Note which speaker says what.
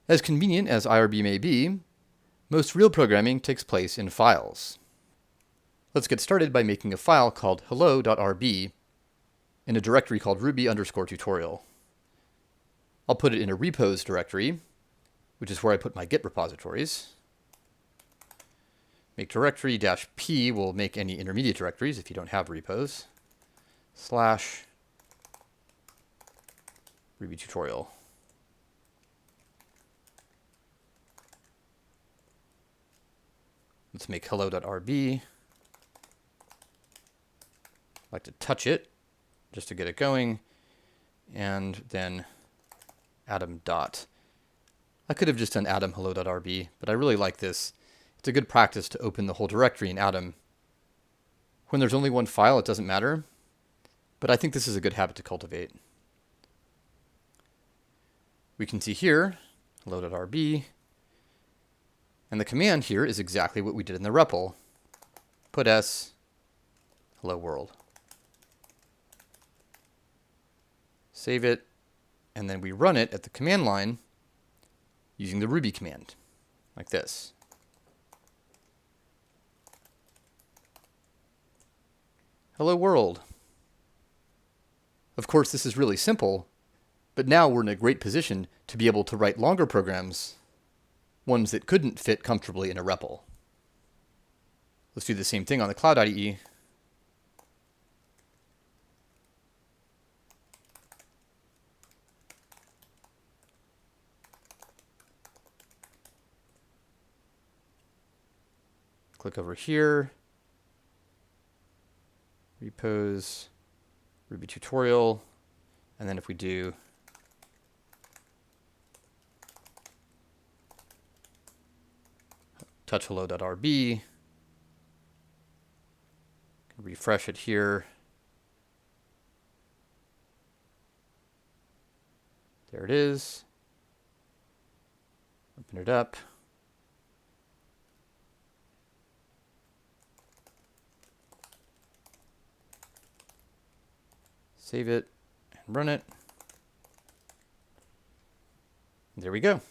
Speaker 1: As convenient as IRB may be, most real programming takes place in files. Let's get started by making a file called hello.rb in a directory called ruby_tutorial. I'll put it in a repos directory, which is where I put my Git repositories. Make directory -p will make any intermediate directories if you don't have repos. / Ruby tutorial. Let's make hello.rb. I like to touch it just to get it going, and then atom dot. I could have just done atom hello.rb, but I really like this. It's a good practice to open the whole directory in atom. When there's only one file, it doesn't matter, but I think this is a good habit to cultivate. We can see here, hello.rb, and the command here is exactly what we did in the REPL. Put s hello world. Save it, and then we run it at the command line using the Ruby command, like this. Hello world. Of course, this is really simple, but now we're in a great position to be able to write longer programs, ones that couldn't fit comfortably in a REPL. Let's do the same thing on the Cloud IDE. Click over here, repos, Ruby tutorial, and then if we do touch hello.rb, refresh it here. There it is. Open it up. Save it and run it. There we go.